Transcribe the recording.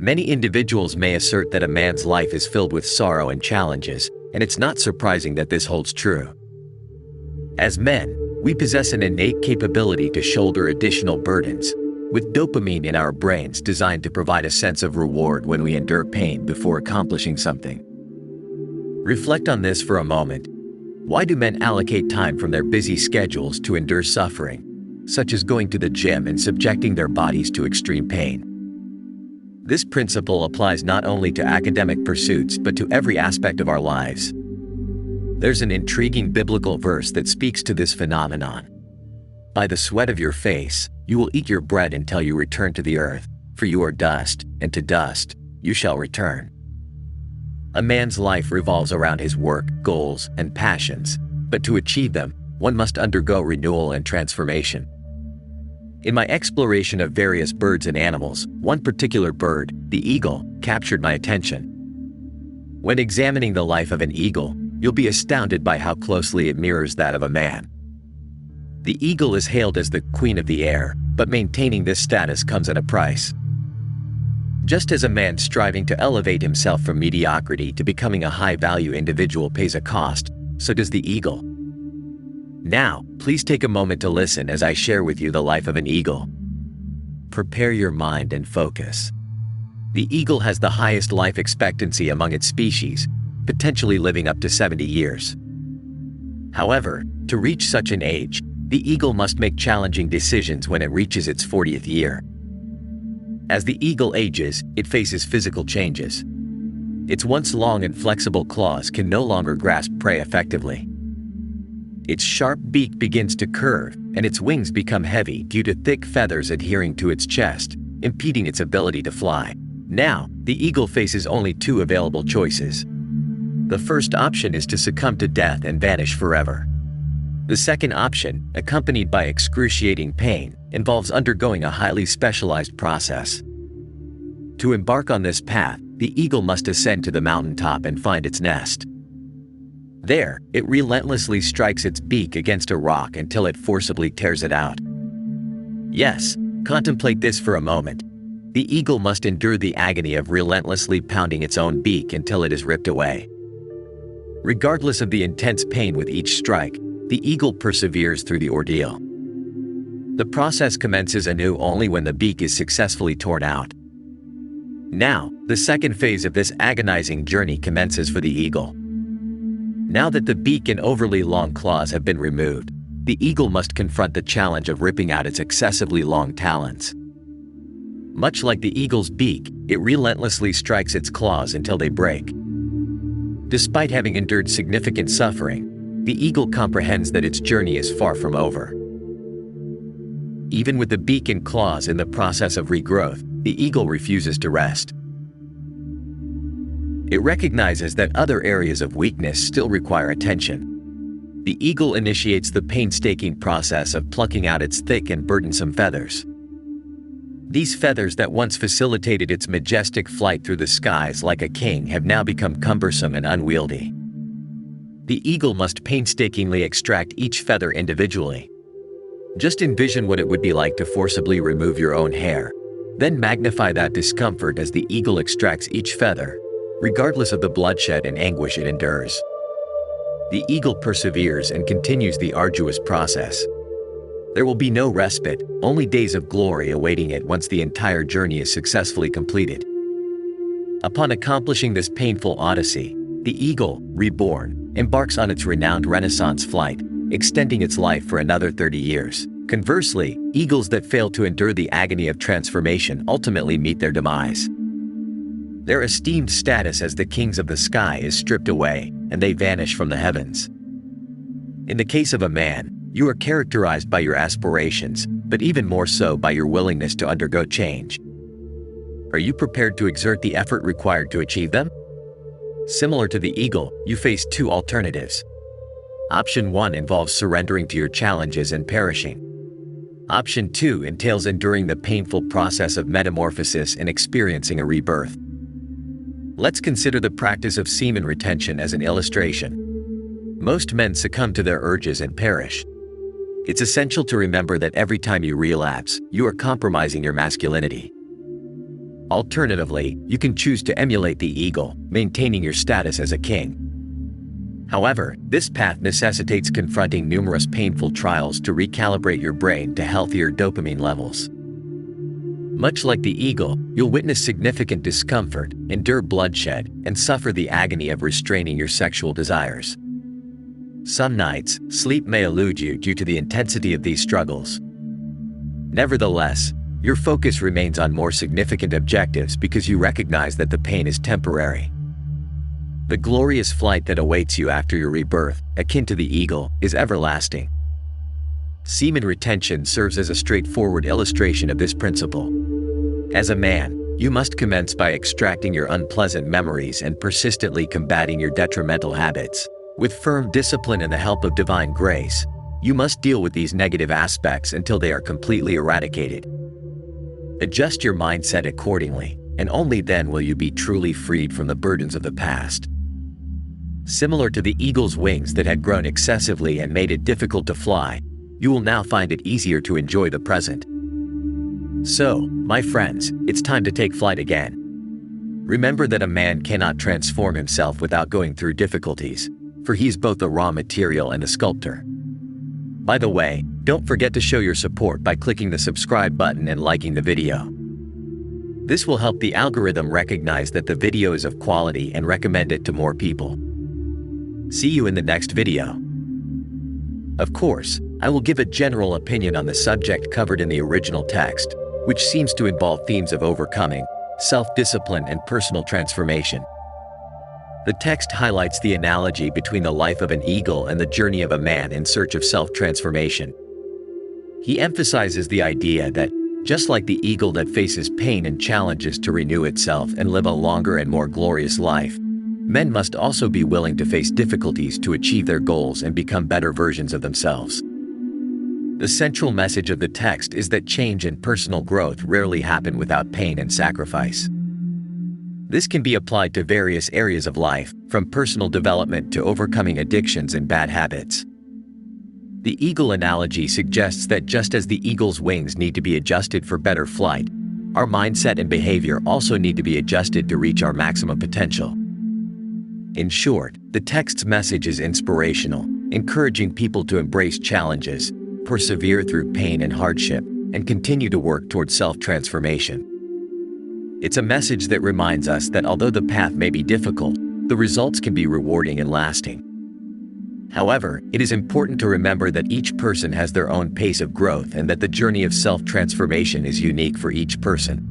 Many individuals may assert that a man's life is filled with sorrow and challenges, and it's not surprising that this holds true. As men, we possess an innate capability to shoulder additional burdens, with dopamine in our brains designed to provide a sense of reward when we endure pain before accomplishing something. Reflect on this for a moment. Why do men allocate time from their busy schedules to endure suffering, such as going to the gym and subjecting their bodies to extreme pain? This principle applies not only to academic pursuits but to every aspect of our lives. There's an intriguing biblical verse that speaks to this phenomenon. By the sweat of your face, you will eat your bread until you return to the earth, for you are dust, and to dust you shall return. A man's life revolves around his work, goals, and passions, but to achieve them, one must undergo renewal and transformation. In my exploration of various birds and animals, one particular bird, the eagle, captured my attention. When examining the life of an eagle, you'll be astounded by how closely it mirrors that of a man. The eagle is hailed as the queen of the air, but maintaining this status comes at a price. Just as a man striving to elevate himself from mediocrity to becoming a high-value individual pays a cost, so does the eagle. Now, please take a moment to listen as I share with you the life of an eagle. Prepare your mind and focus. The eagle has the highest life expectancy among its species, potentially living up to 70 years. However, to reach such an age, the eagle must make challenging decisions when it reaches its 40th year. As the eagle ages, it faces physical changes. Its once long and flexible claws can no longer grasp prey effectively. Its sharp beak begins to curve, and its wings become heavy due to thick feathers adhering to its chest, impeding its ability to fly. Now, the eagle faces only two available choices. The first option is to succumb to death and vanish forever. The second option, accompanied by excruciating pain, involves undergoing a highly specialized process. To embark on this path, the eagle must ascend to the mountaintop and find its nest. There, it relentlessly strikes its beak against a rock until it forcibly tears it out. Yes, contemplate this for a moment. The eagle must endure the agony of relentlessly pounding its own beak until it is ripped away. Regardless of the intense pain with each strike, the eagle perseveres through the ordeal. The process commences anew only when the beak is successfully torn out. Now, the second phase of this agonizing journey commences for the eagle. Now that the beak and overly long claws have been removed, the eagle must confront the challenge of ripping out its excessively long talons. Much like the eagle's beak, it relentlessly strikes its claws until they break. Despite having endured significant suffering, the eagle comprehends that its journey is far from over. Even with the beak and claws in the process of regrowth, the eagle refuses to rest. It recognizes that other areas of weakness still require attention. The eagle initiates the painstaking process of plucking out its thick and burdensome feathers. These feathers that once facilitated its majestic flight through the skies like a king have now become cumbersome and unwieldy. The eagle must painstakingly extract each feather individually. Just envision what it would be like to forcibly remove your own hair, then magnify that discomfort as the eagle extracts each feather, regardless of the bloodshed and anguish it endures. The eagle perseveres and continues the arduous process. There will be no respite, only days of glory awaiting it once the entire journey is successfully completed. Upon accomplishing this painful odyssey, the eagle, reborn, embarks on its renowned Renaissance flight, extending its life for another 30 years. Conversely, eagles that fail to endure the agony of transformation ultimately meet their demise. Their esteemed status as the kings of the sky is stripped away, and they vanish from the heavens. In the case of a man, you are characterized by your aspirations, but even more so by your willingness to undergo change. Are you prepared to exert the effort required to achieve them? Similar to the eagle, you face two alternatives. Option 1 involves surrendering to your challenges and perishing. Option 2 entails enduring the painful process of metamorphosis and experiencing a rebirth. Let's consider the practice of semen retention as an illustration. Most men succumb to their urges and perish. It's essential to remember that every time you relapse, you are compromising your masculinity. Alternatively, you can choose to emulate the eagle, maintaining your status as a king. However, this path necessitates confronting numerous painful trials to recalibrate your brain to healthier dopamine levels. Much like the eagle, you'll witness significant discomfort, endure bloodshed, and suffer the agony of restraining your sexual desires. Some nights, sleep may elude you due to the intensity of these struggles. Nevertheless, your focus remains on more significant objectives because you recognize that the pain is temporary. The glorious flight that awaits you after your rebirth, akin to the eagle, is everlasting. Semen retention serves as a straightforward illustration of this principle. As a man, you must commence by extracting your unpleasant memories and persistently combating your detrimental habits. With firm discipline and the help of divine grace, you must deal with these negative aspects until they are completely eradicated. Adjust your mindset accordingly, and only then will you be truly freed from the burdens of the past. Similar to the eagle's wings that had grown excessively and made it difficult to fly, you will now find it easier to enjoy the present. So, my friends, it's time to take flight again. Remember that a man cannot transform himself without going through difficulties, for he is both the raw material and the sculptor. By the way, don't forget to show your support by clicking the subscribe button and liking the video. This will help the algorithm recognize that the video is of quality and recommend it to more people. See you in the next video. Of course, I will give a general opinion on the subject covered in the original text, which seems to involve themes of overcoming, self-discipline, and personal transformation. The text highlights the analogy between the life of an eagle and the journey of a man in search of self-transformation. He emphasizes the idea that, just like the eagle that faces pain and challenges to renew itself and live a longer and more glorious life, men must also be willing to face difficulties to achieve their goals and become better versions of themselves. The central message of the text is that change and personal growth rarely happen without pain and sacrifice. This can be applied to various areas of life, from personal development to overcoming addictions and bad habits. The eagle analogy suggests that just as the eagle's wings need to be adjusted for better flight, our mindset and behavior also need to be adjusted to reach our maximum potential. In short, the text's message is inspirational, encouraging people to embrace challenges, persevere through pain and hardship, and continue to work towards self-transformation. It's a message that reminds us that although the path may be difficult, the results can be rewarding and lasting. However, it is important to remember that each person has their own pace of growth and that the journey of self-transformation is unique for each person.